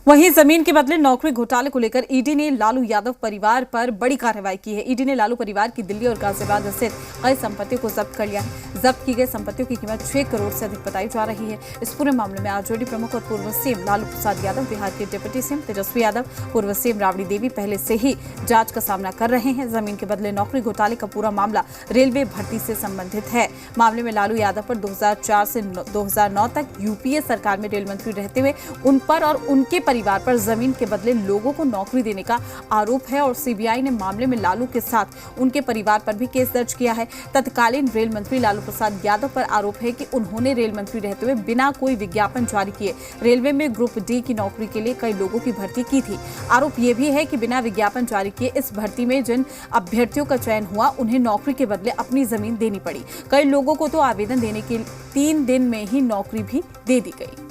वहीं जमीन के बदले नौकरी घोटाले को लेकर ईडी ने लालू यादव परिवार पर बड़ी कार्रवाई की है। ईडी ने लालू परिवार की दिल्ली और गाजियाबाद स्थित कई संपत्तियों को जब्त कर लिया है। जब्त की गई संपत्तियों की कीमत 6 करोड़ से अधिक बताई जा रही है। इस पूरे मामले में आरजेडी प्रमुख और पूर्व सीएम लालू प्रसाद यादव, बिहार के डिप्टी सीएम तेजस्वी यादव, पूर्व सीएम राबड़ी देवी पहले से ही जांच का सामना कर रहे हैं। जमीन के बदले नौकरी घोटाले का पूरा मामला रेलवे भर्ती से संबंधित है। मामले में लालू यादव पर 2004 से 2009 तक यूपीए सरकार में रेल मंत्री रहते हुए उन पर और उनके परिवार पर जमीन के बदले लोगों को नौकरी देने का आरोप है और सीबीआई ने मामले में लालू के साथ उनके परिवार पर भी केस दर्ज किया है। तत्कालीन रेल मंत्री लालू प्रसाद यादव पर आरोप है कि उन्होंने रेल मंत्री रहते हुए बिना कोई विज्ञापन जारी किए रेलवे में ग्रुप डी की नौकरी के लिए कई लोगों की भर्ती की थी। आरोप यह भी है कि बिना विज्ञापन जारी किए इस भर्ती में जिन अभ्यर्थियों का चयन हुआ उन्हें नौकरी के बदले अपनी जमीन देनी पड़ी। कई लोगों को तो आवेदन देने के 3 दिन में ही नौकरी भी दे दी गई।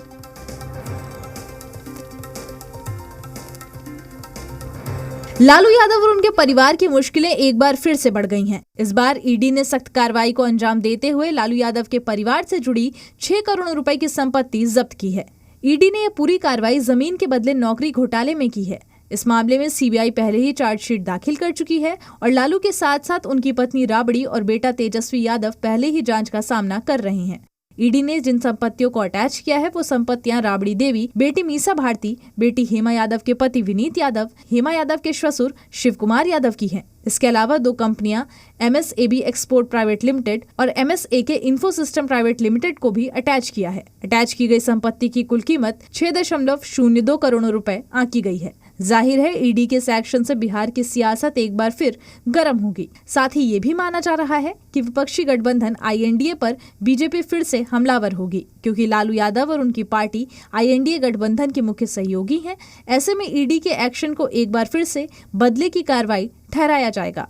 लालू यादव और उनके परिवार की मुश्किलें एक बार फिर से बढ़ गई हैं। इस बार ईडी ने सख्त कार्रवाई को अंजाम देते हुए लालू यादव के परिवार से जुड़ी 6 करोड़ रुपए की संपत्ति जब्त की है। ईडी ने यह पूरी कार्रवाई जमीन के बदले नौकरी घोटाले में की है। इस मामले में सीबीआई पहले ही चार्जशीट दाखिल कर चुकी है और लालू के साथ साथ उनकी पत्नी राबड़ी और बेटा तेजस्वी यादव पहले ही जांच का सामना कर रहे हैं। ईडी ने जिन संपत्तियों को अटैच किया है वो संपत्तियां राबड़ी देवी, बेटी मीसा भारती, बेटी हेमा यादव के पति विनीत यादव, हेमा यादव के ससुर शिव कुमार यादव की हैं। इसके अलावा 2 कंपनियां MSAB एक्सपोर्ट प्राइवेट लिमिटेड और MSAK info system private limited को भी अटैच किया है। अटैच की गई संपत्ति की कुल कीमत 6.02 करोड़ रुपए आंकी गई है। जाहिर है ईडी के इस एक्शन से बिहार की सियासत एक बार फिर गर्म होगी। साथ ही ये भी माना जा रहा है कि विपक्षी गठबंधन INDA पर बीजेपी फिर से हमलावर होगी, क्योंकि लालू यादव और उनकी पार्टी INDA गठबंधन के मुख्य सहयोगी हैं। ऐसे में ईडी के एक्शन को एक बार फिर से बदले की कार्रवाई ठहराया जाएगा।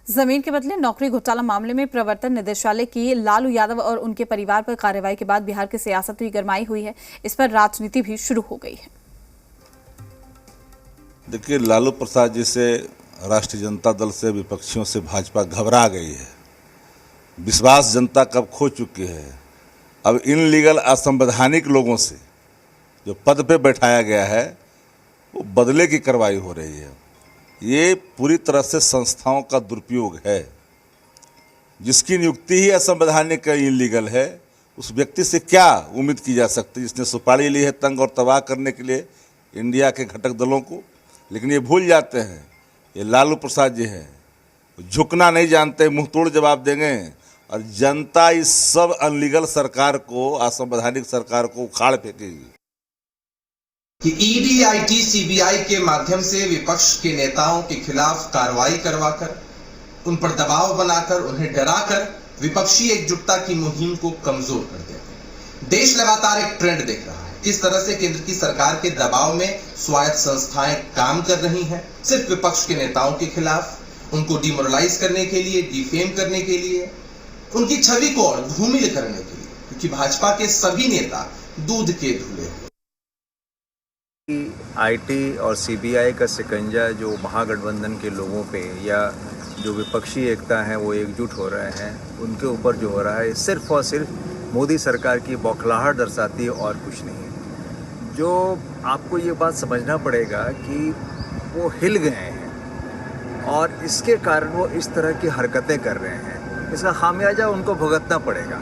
जमीन के बदले नौकरी घोटाला मामले में प्रवर्तन निदेशालय की लालू यादव और उनके परिवार पर कार्रवाई के बाद बिहार की सियासत भी गरमाई हुई है। इस पर राजनीति भी शुरू हो गई है। देखिए, लालू प्रसाद जी से राष्ट्रीय जनता दल से विपक्षियों से भाजपा घबरा गई है। विश्वास जनता कब खो चुकी है। अब इन लीगल असंवैधानिक लोगों से जो पद पे बैठाया गया है वो बदले की कार्रवाई हो रही है। ये पूरी तरह से संस्थाओं का दुरुपयोग है। जिसकी नियुक्ति ही असंवैधानिक इलीगल है, उस व्यक्ति से क्या उम्मीद की जा सकती है जिसने सुपारी ली है तंग और तबाह करने के लिए इंडिया के घटक दलों को। लेकिन ये भूल जाते हैं, ये लालू प्रसाद जी हैं, झुकना नहीं जानते, मुंह तोड़ जवाब देंगे और जनता इस सब अनलीगल सरकार को, असंवैधानिक सरकार को उखाड़ फेंकेगी। कि ईडी, आईटी, सीबीआई के माध्यम से विपक्ष के नेताओं के खिलाफ कार्रवाई करवाकर, उन पर दबाव बनाकर, उन्हें डराकर विपक्षी एकजुटता की मुहिम को कमजोर कर देते हैं। देश लगातार एक ट्रेंड देख रहा है, किस तरह से केंद्र की सरकार के दबाव में स्वायत्त संस्थाएं काम कर रही हैं, सिर्फ विपक्ष के नेताओं के खिलाफ, उनको डिमोरलाइज करने के लिए, डिफेम करने के लिए, उनकी छवि को और धूमिल करने के लिए, क्योंकि भाजपा के सभी नेता दूध के धुले हुए। आईटी और सीबीआई का शिकंजा जो महागठबंधन के लोगों पे या जो विपक्षी एकता है वो एकजुट हो रहे हैं, उनके ऊपर जो हो रहा है सिर्फ और सिर्फ मोदी सरकार की बौखलाहट दर्शाती है और कुछ नहीं है। जो आपको ये बात समझना पड़ेगा कि वो हिल गए हैं और इसके कारण वो इस तरह की हरकतें कर रहे हैं। इसका खामियाजा उनको भुगतना पड़ेगा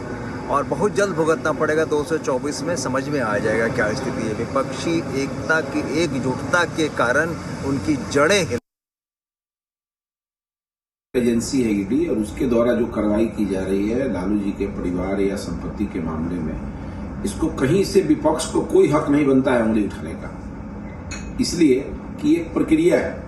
और बहुत जल्द भुगतना पड़ेगा। 224 में समझ में आ जाएगा क्या स्थिति है। विपक्षी एकता की एकजुटता के कारण उनकी जड़ें हिल। एजेंसी है ईडी और उसके द्वारा जो कार्रवाई की जा रही है लालू जी के परिवार या संपत्ति के मामले में, इसको कहीं से विपक्ष को कोई हक नहीं बनता है उंगली उठाने का, इसलिए कि एक प्रक्रिया है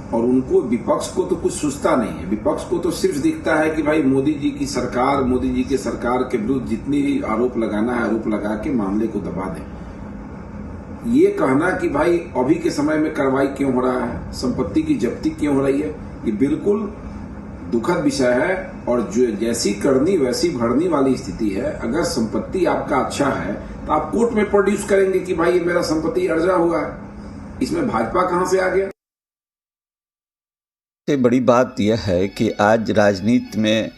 और उनको, विपक्ष को तो कुछ सूझता नहीं है। विपक्ष को तो सिर्फ दिखता है कि भाई मोदी जी की सरकार, मोदी जी के सरकार के विरुद्ध जितनी भी आरोप लगाना है आरोप लगा के मामले को दबा दें। ये कहना कि भाई अभी के समय में कार्रवाई क्यों हो रहा है, संपत्ति की जब्ती क्यों हो रही है, ये बिल्कुल दुखद विषय है और जो जैसी करनी वैसी भरनी वाली स्थिति है। अगर संपत्ति आपका अच्छा है तो आप कोर्ट में प्रोड्यूस करेंगे कि भाई ये मेरा संपत्ति अर्जा हुआ है। इसमें भाजपा कहां से आ गया। सबसे बड़ी बात यह है कि आज राजनीति में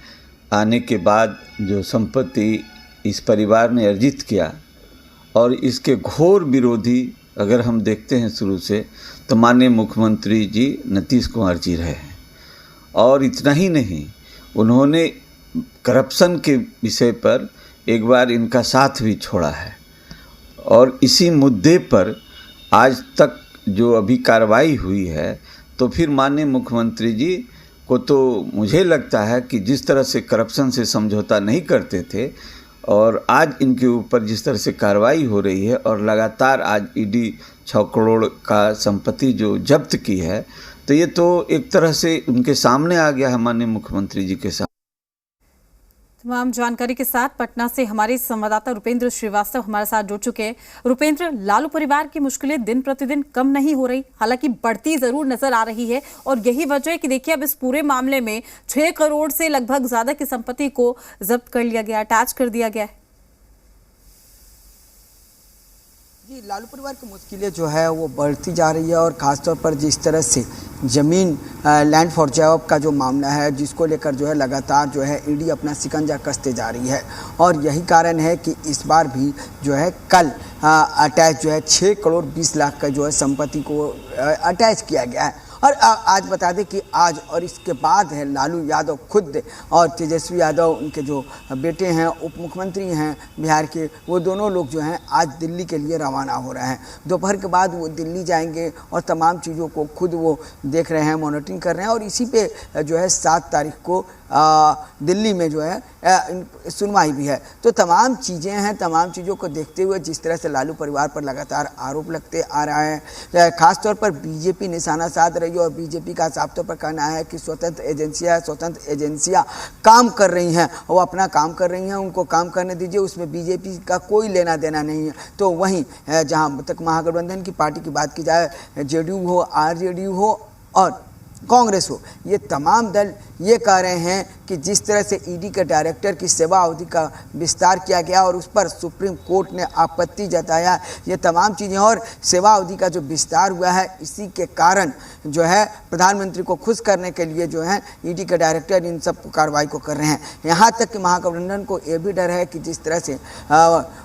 आने के बाद जो संपत्ति इस परिवार ने अर्जित किया और इसके घोर विरोधी अगर हम देखते हैं शुरू से तो माननीय मुख्यमंत्री जी नीतीश कुमार जी रहे हैं। और इतना ही नहीं, उन्होंने करप्शन के विषय पर एक बार इनका साथ भी छोड़ा है। और इसी मुद्दे पर आज तक जो अभी कार्रवाई हुई है, तो फिर माननीय मुख्यमंत्री जी को तो मुझे लगता है कि जिस तरह से करप्शन से समझौता नहीं करते थे और आज इनके ऊपर जिस तरह से कार्रवाई हो रही है और लगातार आज ईडी 6 करोड़ का संपत्ति जो जब्त की है, तो ये तो एक तरह से उनके सामने आ गया है माननीय मुख्यमंत्री जी के साथ। तमाम जानकारी के साथ पटना से हमारे संवाददाता रुपेंद्र श्रीवास्तव हमारे साथ जुड़ चुके हैं। रुपेंद्र, लालू परिवार की मुश्किलें दिन प्रतिदिन कम नहीं हो रही, हालांकि बढ़ती जरूर नजर आ रही है और यही वजह है कि देखिए अब इस पूरे मामले में 6 करोड़ से लगभग ज्यादा की संपत्ति को जब्त कर लिया गया, अटैच कर दिया गया है। जी, लालू परिवार की मुश्किलें जो है वो बढ़ती जा रही है और ख़ासतौर पर जिस तरह से ज़मीन लैंड फॉर जॉब का जो मामला है, जिसको लेकर जो है लगातार जो है ईडी अपना शिकंजा कसते जा रही है। और यही कारण है कि इस बार भी जो है कल अटैच जो है 6 करोड़ 20 लाख का जो है संपत्ति को अटैच किया गया है। और आज बता दें कि आज और इसके बाद है लालू यादव खुद और तेजस्वी यादव, उनके जो बेटे हैं, उप मुख्यमंत्री हैं बिहार के, वो दोनों लोग जो हैं आज दिल्ली के लिए रवाना हो रहे हैं। दोपहर के बाद वो दिल्ली जाएंगे और तमाम चीज़ों को खुद वो देख रहे हैं, मॉनिटरिंग कर रहे हैं। और इसी पे जो है 7 तारीख को दिल्ली में जो है सुनवाई भी है। तो तमाम चीज़ें हैं, तमाम चीज़ों को देखते हुए जिस तरह से लालू परिवार पर लगातार आरोप लगते आ रहा है, खासतौर पर बीजेपी निशाना साध रही है और बीजेपी का साफ तौर पर कहना है कि स्वतंत्र एजेंसियां काम कर रही हैं, वो अपना काम कर रही हैं, उनको काम करने दीजिए, उसमें बीजेपी का कोई लेना देना नहीं है। तो वहीं जहां तक महागठबंधन की पार्टी की बात की जाए, जेडीयू हो, आरजेडीयू हो और कांग्रेस हो, ये तमाम दल ये कह रहे हैं कि जिस तरह से ईडी के डायरेक्टर की सेवा अवधि का विस्तार किया गया और उस पर सुप्रीम कोर्ट ने आपत्ति जताया, ये तमाम चीज़ें और सेवा अवधि का जो विस्तार हुआ है, इसी के कारण जो है प्रधानमंत्री को खुश करने के लिए जो है ईडी के डायरेक्टर इन सब कार्रवाई को कर रहे हैं। यहाँ तक कि महागठबंधन को ये भी डर है कि जिस तरह से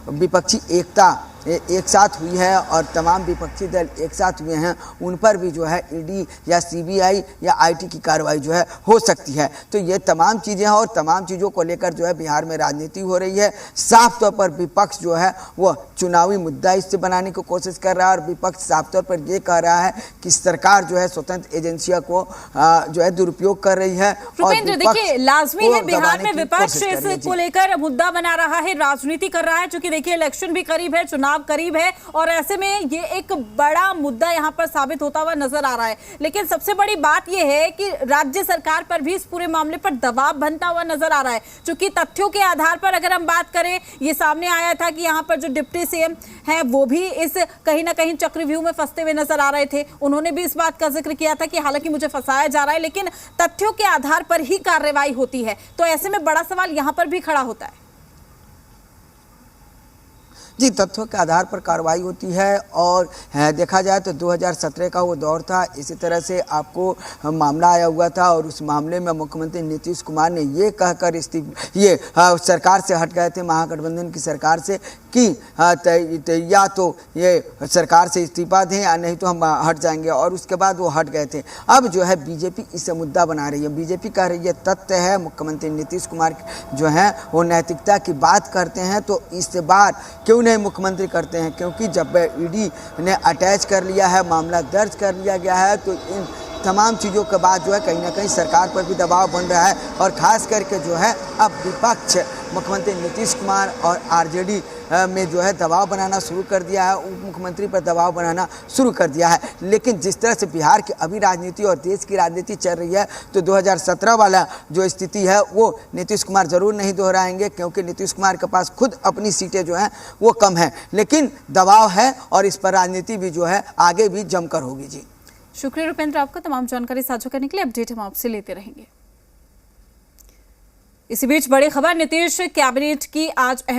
विपक्षी एकता एक साथ हुई है और तमाम विपक्षी दल एक साथ हुए हैं, उन पर भी जो है ईडी या सीबीआई या आईटी की कार्रवाई जो है हो सकती है। तो ये तमाम चीज़ें हैं और तमाम चीज़ों को लेकर जो है बिहार में राजनीति हो रही है। साफ तौर पर विपक्ष जो है वो चुनावी मुद्दा इससे बनाने की कोशिश कर रहा है और विपक्ष साफ तौर पर ये कह रहा है कि सरकार जो है स्वतंत्र एजेंसियों को जो है दुरुपयोग कर रही है। रुपेंद्र, देखिए लाजमी है बिहार में विपक्ष इसको लेकर मुद्दा बना रहा है, राजनीति कर रहा है, क्योंकि देखिए इलेक्शन भी करीब है, चुनाव करीब है और ऐसे में ये एक बड़ा मुद्दा यहां पर साबित होता हुआ नजर आ रहा है। लेकिन सबसे बड़ी बात यह है कि राज्य सरकार पर भी इस पूरे मामले पर दबाव बनता हुआ नजर आ रहा है, क्योंकि तथ्यों के आधार पर अगर हम बात करें, ये सामने आया था कि यहां पर जो डिप्टी सीएम है वो भी इस कहीं ना कहीं चक्रव्यूह में फंसते हुए नजर आ रहे थे। उन्होंने भी इस बात का जिक्र किया था कि हालांकि मुझे फंसाया जा रहा है, लेकिन तथ्यों के आधार पर ही कार्रवाई होती है। तो ऐसे में बड़ा सवाल यहां पर भी खड़ा होता है। जी, तथ्यों के आधार पर कार्रवाई होती है और देखा जाए तो 2017 का वो दौर था, इसी तरह से आपको मामला आया हुआ था और उस मामले में मुख्यमंत्री नीतीश कुमार ने ये कहकर सरकार से हट गए थे, महागठबंधन की सरकार से, कि या तो ये सरकार से इस्तीफा दें या नहीं तो हम हट जाएंगे, और उसके बाद वो हट गए थे। अब जो है बीजेपी इसे मुद्दा बना रही है, बीजेपी कह रही है तथ्य है मुख्यमंत्री नीतीश कुमार जो हैं वो नैतिकता की बात करते हैं, तो इस बार क्यों नहीं मुख्यमंत्री करते हैं, क्योंकि जब ईडी ने अटैच कर लिया है, मामला दर्ज कर लिया गया है, तो इन तमाम चीज़ों के बाद जो है कहीं ना कहीं सरकार पर भी दबाव बन रहा है और ख़ास करके जो है अब विपक्ष मुख्यमंत्री नीतीश कुमार और आरजेडी में जो है दबाव बनाना शुरू कर दिया है, उप मुख्यमंत्री पर दबाव बनाना शुरू कर दिया है। लेकिन जिस तरह से बिहार की अभी राजनीति और देश की राजनीति चल रही है, तो 2017 वाला जो स्थिति है वो नीतीश कुमार ज़रूर नहीं दोहराएंगे, क्योंकि नीतीश कुमार के पास खुद अपनी सीटें जो हैं वो कम हैं, लेकिन दबाव है और इस पर राजनीति भी जो है आगे भी जमकर होगी। जी, शुक्रिया रुपेंद्र आपका तमाम जानकारी साझा करने के लिए। अपडेट हम आपसे लेते रहेंगे। इसी बीच बड़ी खबर, नीतीश कैबिनेट की आज